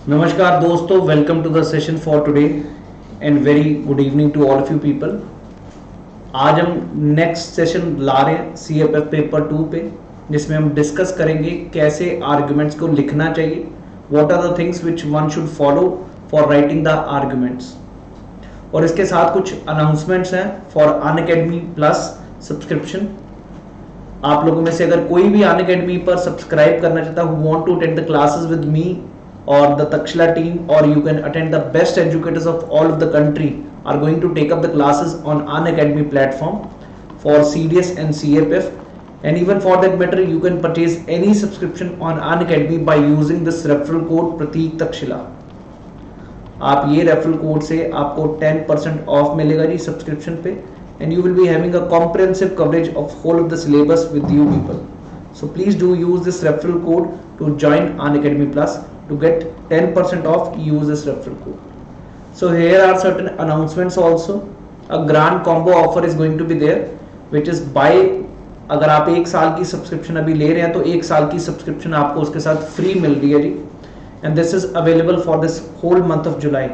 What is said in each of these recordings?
नमस्कार दोस्तों, welcome to the session for today and very good evening to all of you people. आज हम next session ला रहे हैं CFF पेपर 2 पे, जिसमें हम डिस्कस करेंगे कैसे आर्ग्यूमेंट्स को लिखना चाहिए, what are the things which one should follow for writing the arguments. और इसके साथ कुछ अनाउंसमेंट्स हैं फॉर अनअकैडमी प्लस सब्सक्रिप्शन। आप लोगों में से अगर कोई भी अनअकैडमी पर सब्सक्राइब करना चाहता है, who want to attend the classes with me or the Takshila team, or you can attend the best educators of all of the country are going to take up the classes on Unacademy platform for CDS and CFF, and even for that matter you can purchase any subscription on Unacademy by using this referral code Prateek Takshila। आप ये referral code से आपको 10% of मिलेगा जी subscription पे, and you will be having a comprehensive coverage of whole of the syllabus with you people। So please do use this referral code to join Unacademy Plus to get 10% off. Use this referral code. So here are certain announcements also. A grand combo offer is going to be there, which is buy, अगर आप 1 साल की subscription अभी ले रहे हैं तो 1 साल की सब्सक्रिप्शन आपको उसके साथ फ्री मिल रही है जी, and this is available for this whole month of July।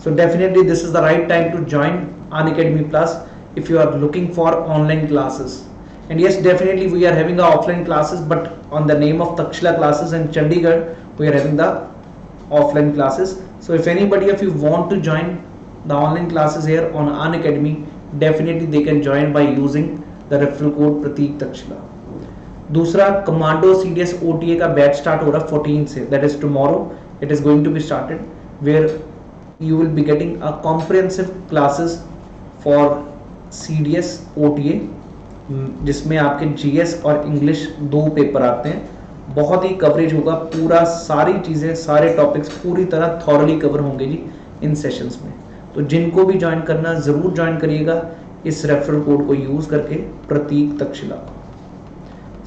So definitely this is the right time to join Unacademy Plus if you are looking for online classes। And yes, definitely we are having the offline classes, but on the name of Takshila classes in Chandigarh we are having the offline classes। So if anybody of you want to join the online classes here on Unacademy, definitely they can join by using the referral code Prateek Takshila। दूसरा, commando CDS OTA का batch start हो रहा है 14 से, that is tomorrow it is going to be started, where you will be getting a comprehensive classes for CDS OTA, जिसमें आपके GS और English 2 paper आते हैं। बहुत ही कवरेज होगा, पूरा सारी चीज़ें, सारे टॉपिक्स पूरी तरह थॉरली कवर होंगे जी इन सेशंस में। तो जिनको भी ज्वाइन करना ज़रूर ज्वाइन करिएगा इस रेफरल कोड को यूज़ करके, Prateek Takshashila.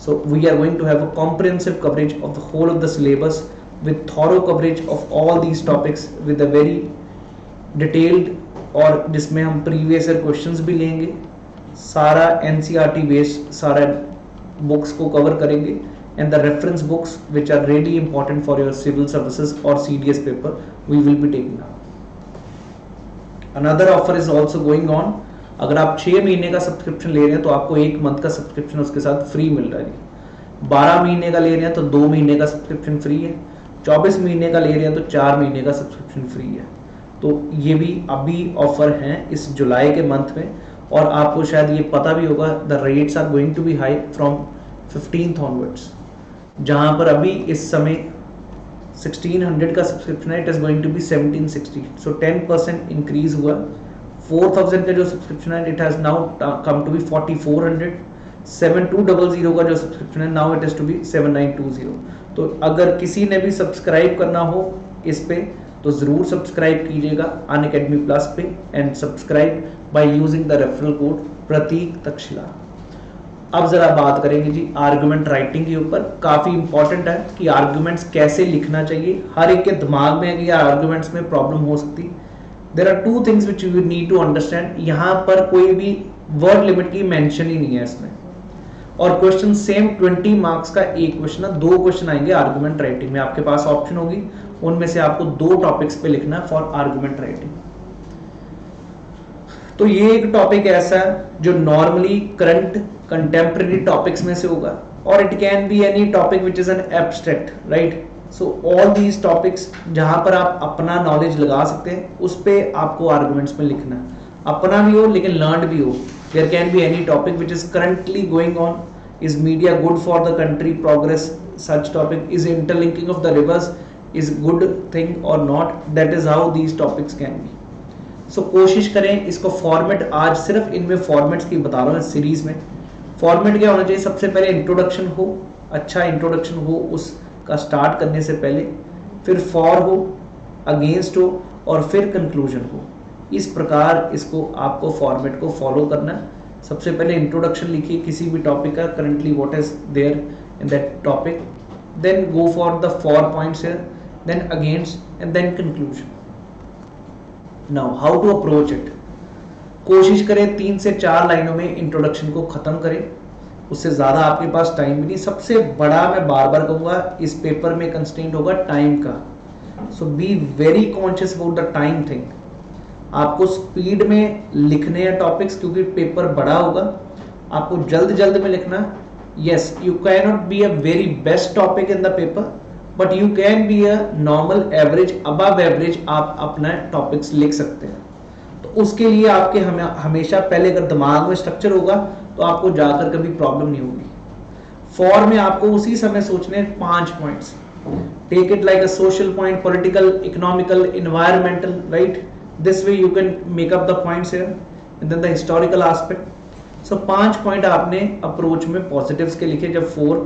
So we are going to have a comprehensive coverage of the whole of the syllabus with thorough coverage of all these topics with a very detailed, और जिसमें हम previous year questions भी लेंगे, सारा NCERT based सारा books को cover करेंगे, and the reference books which are really important for your civil services or CDS paper we will be taking now। Another offer is also going on। अगर आप 6 महीने का सब्सक्रिप्शन ले रहे हैं तो आपको 1 मंथ का सब्सक्रिप्शन उसके साथ फ्री मिल रहा है। 12 महीने का ले रहे हैं तो 2 महीने का सब्सक्रिप्शन फ्री है। 24 महीने का ले रहे हैं तो 4 महीने का सब्सक्रिप्शन फ्री है। तो ये भी अभी ऑफर हैं इस जुलाई के मंथ में, और आपको शायद ये पता भी होगा the rates are going to be high from 15th onwards. जहां पर अभी इस समय 1600 का सब्सक्रिप्शन है, it is going to be 1760। So 10% increase हुआ। 4000 का जो सब्सक्रिप्शन है it has now come to be 4400। 7200 का जो सब्सक्रिप्शन है now it is to be 7920। तो अगर किसी ने भी सब्सक्राइब करना हो इस पे तो जरूर सब्सक्राइब कीजिएगा अनअकैडमी प्लस पे, and subscribe by using the referral code Prateek Takshashila. अब जरा बात करेंगे जी आर्गुमेंट राइटिंग के ऊपर। काफी इंपॉर्टेंट है कि आर्गुमेंट्स कैसे लिखना चाहिए। हर एक के दिमाग में कि आर्गुमेंट्स में प्रॉब्लम हो सकती है। There are 2 things which you need to understand. यहाँ पर कोई भी वर्ड लिमिट की मेंशन ही नहीं है इसमें, और क्वेश्चन सेम 20 मार्क्स का एक क्वेश्चन है। 2 क्वेश्चन आएंगे आर्गुमेंट राइटिंग में, आपके पास ऑप्शन होगी, उनमें से आपको 2 टॉपिक्स पे लिखना है फॉर आर्गुमेंट राइटिंग। तो ये एक टॉपिक ऐसा है जो नॉर्मली करंट कंटेम्प्रेरी टॉपिक्स में से होगा, और it can be any topic which is an abstract, right. So all these topics जहां पर आप अपना नॉलेज लगा सकते हैं उस पे आपको आर्गुमेंट्स में लिखना है, अपना भी हो लेकिन लर्न भी हो। There can be any topic which is currently going on. Is media good for the country progress, such topic. Is interlinking of the rivers is good thing और not, that is how these topics can be. So कोशिश करें इसको format, आज सिर्फ इनमें formats की बता रहा हूँ सीरीज में। फॉर्मेट क्या होना चाहिए? सबसे पहले इंट्रोडक्शन हो, अच्छा इंट्रोडक्शन हो उसका स्टार्ट करने से पहले, फिर फॉर हो, अगेंस्ट हो, और फिर कंक्लूजन हो। इस प्रकार इसको आपको फॉर्मेट को फॉलो करना है। सबसे पहले इंट्रोडक्शन लिखिए किसी भी टॉपिक का, currently what is there in that topic, then go for the 4 points here, then against, and then conclusion. Now how to approach it. कोशिश करें 3 से 4 लाइनों में इंट्रोडक्शन को खत्म करें, उससे ज़्यादा आपके पास टाइम भी नहीं। सबसे बड़ा मैं बार बार कहूँगा इस पेपर में कंस्ट्रेंट होगा टाइम का। So be very conscious about the time thing. आपको स्पीड में लिखने हैं टॉपिक्स क्योंकि पेपर बड़ा होगा, आपको जल्द जल्द में लिखना। Yes, you can not be a very best topic in the paper, but you can be a normal average, above average आप अपना टॉपिक्स लिख सकते हैं। तो उसके लिए आपके हमेशा पहले अगर दिमाग में स्ट्रक्चर होगा तो आपको जाकर कभी प्रॉब्लम नहीं होगी। फॉर में आपको उसी समय सोचने 5 points. Take it like a social point, political, economical, environmental, right? This way you can make up the points here and then the historical aspect. So 5 point आपने अप्रोच में पॉजिटिव्स के लिखे, जब 4,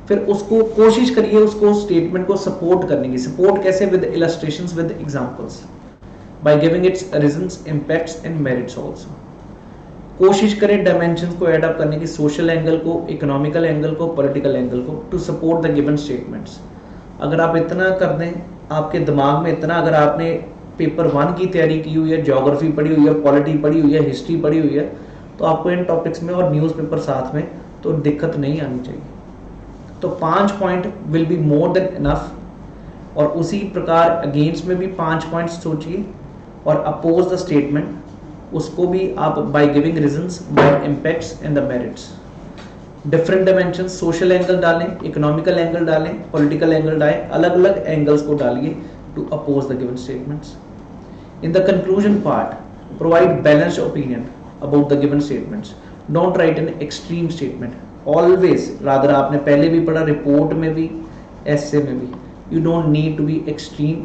फिर उसको कोशिश करिए उसको स्टेटमेंट को सपोर्ट करने की। सपोर्ट कैसे? With illustrations, with examples, by giving its reasons, impacts and merits also. कोशिश करें डायमेंशंस को ऐड अप करने की, सोशल एंगल को, इकोनॉमिकल एंगल को, पॉलिटिकल एंगल को, to support the given statements. अगर आप इतना कर दें, आपके दिमाग में इतना, अगर आपने पेपर 1 की तैयारी की हुई है, ज्योग्राफी पढ़ी हुई है, पॉलिटी पढ़ी हुई है, हिस्ट्री पढ़ी हुई है, तो आपको इन टॉपिक्स में और न्यूज़पेपर साथ में, तो दिक्कत नहीं आनी चाहिए। तो 5 point will be more than enough. और उसी प्रकार अगेंस्ट में भी 5 पॉइंट्स सोचिए, और अपोज द स्टेटमेंट, उसको भी आप by giving reasons, by impacts and the merits. Different dimension, social angle डालें, इकोनॉमिकल एंगल डालें, पॉलिटिकल एंगल डालें, अलग अलग एंगल्स को डालिए to oppose the given statements. In the conclusion part, provide balanced opinion about the given statements. Don't write an extreme statement. Always, rather आपने पहले भी पढ़ा, रिपोर्ट में भी, essay में भी, you don't need to be extreme.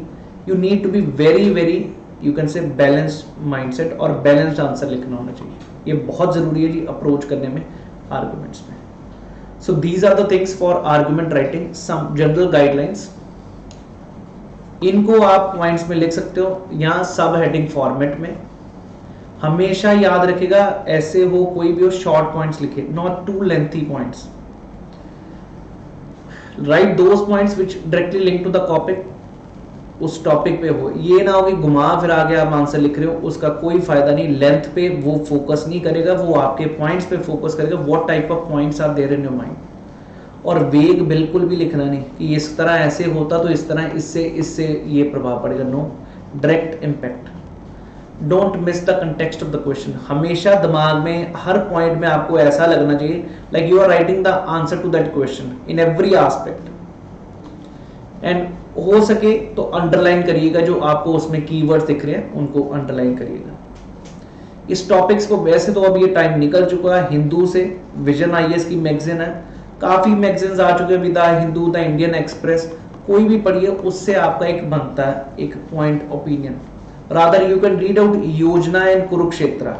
You need to be very you can say balanced mindset और balanced answer लिखना होना चाहिए। ये बहुत ज़रूरी है जी अप्रोच करने में, arguments में। So these are the things for argument writing. Some general guidelines. इनको आप पॉइंट्स में लिख सकते हो, यहाँ सब हेडिंग फॉर्मेट में। हमेशा याद रखिएगा, ऐसे हो कोई भी हो, शॉर्ट पॉइंट्स लिखे, not to lengthy points. Write those points which directly link to the topic, उस टॉपिक पे हो। ये ना हो कि घुमा फिरा के आप आंसर लिख रहे हो, उसका कोई फायदा नहीं। लेंथ पे वो फोकस नहीं करेगा, वो आपके पॉइंट्स पे फोकस करेगा। What type of points are there in your mind. और वेग बिल्कुल भी लिखना नहीं कि इस तरह ऐसे होता तो इस तरह इससे ये प्रभाव पड़ेगा। No, direct impact. Don't miss the context of the question. हमेशा दिमाग में हर पॉइंट में आपको ऐसा लगना चाहिए like you are writing the answer to that question in every aspect. And हो सके तो अंडरलाइन करिएगा, जो आपको उसमें कीवर्ड्स दिख रहे हैं उनको अंडरलाइन करिएगा। इस टॉपिक्स को वैसे तो अब ये टाइम निकल चुका है, हिंदू से विजन आईएएस की मैगजीन है, काफी मैगजीन्स आ चुके हैं, with Hindu, the Indian Express, कोई भी पढ़िए, उससे आपका एक बनता है एक point opinion. Rather you can read out Yojana and Kurukshetra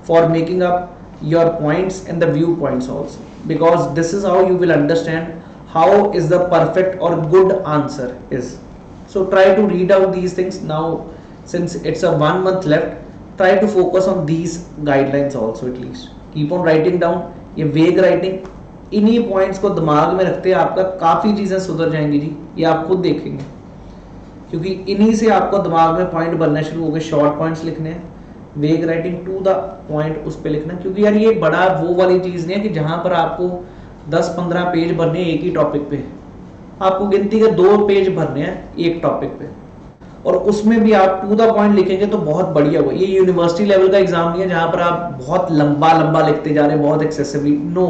for making up your points and the view points also, because this is how you will understand how is the perfect or good answer is. So try to read out these things now, since it's a 1 month left. Try to focus on these guidelines also, at least keep on writing down. ये वेग writing, इन्हीं points को दिमाग में रखते आपका काफी चीजें सुधर जाएंगी जी, ये आप खुद देखेंगे, क्योंकि इन्हीं से आपको दिमाग में पॉइंट बनना शुरू हो गए। शॉर्ट पॉइंट्स लिखने हैं, वेग राइटिंग टू द पॉइंट उस पर लिखना, क्योंकि यार ये बड़ा वो वाली चीज नहीं है कि जहां पर आपको 10-15 पेज भरने एक ही टॉपिक पे, आपको गिनती के 2 पेज भरने हैं एक टॉपिक पे, और उसमें भी आप टू द पॉइंट लिखेंगे तो बहुत बढ़िया होगा। ये यूनिवर्सिटी लेवल का एग्जाम नहीं है जहां पर आप बहुत लंबा लंबा लिखते जा रहे हैं, बहुत excessively. No,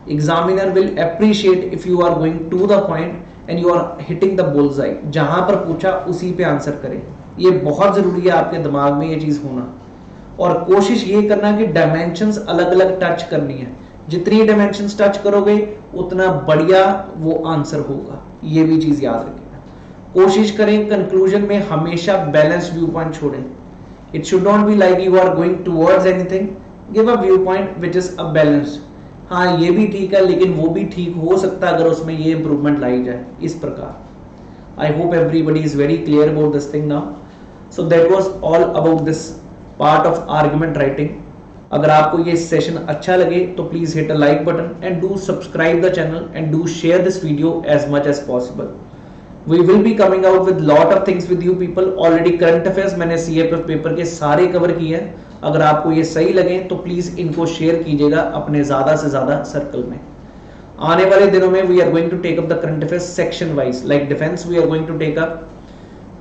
examiner will appreciate if you are going to the point and you are hitting the bullseye. जहां पर पूछा उसी पे आंसर करें, ये बहुत जरूरी है आपके दिमाग में ये चीज होना। और कोशिश ये करना कि डायमेंशंस अलग अलग टच करनी है, जितनी डायमेंशंस टच करोगे उतना बढ़िया वो आंसर होगा, ये भी चीज याद रखिएगा। कोशिश करें कंक्लूजन में हमेशा बैलेंस्ड व्यू पॉइंट छोड़ें। It should not be like you are going towards anything, give a view point which is a balanced. हाँ ये भी ठीक है, लेकिन वो भी ठीक हो सकता है अगर उसमें ये इंप्रूवमेंट लाई जाए, इस प्रकार। I hope everybody is very clear about this thing now. So that was all about this part of argument writing. अगर आपको ये सेशन अच्छा लगे तो please hit a like button and do subscribe the channel and do share this video as much as possible. We will be coming out with lot of things with you people. Already current affairs मैंने CAPF paper के सारे cover किए हैं, अगर आपको ये सही लगे तो प्लीज इनको शेयर कीजिएगा अपने ज्यादा से ज्यादा सर्कल में। आने वाले दिनों में we are going to take up the current affairs section wise, like defence we are going to take up,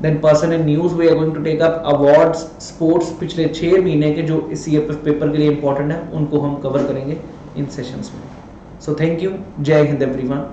then person in news we are going to take up, awards, sports, पिछले 6 महीने के जो सीएपएफ paper के लिए important है उनको हम cover करेंगे इन सेशंस में। सो थैंक यू, जय हिंद एवरीवन।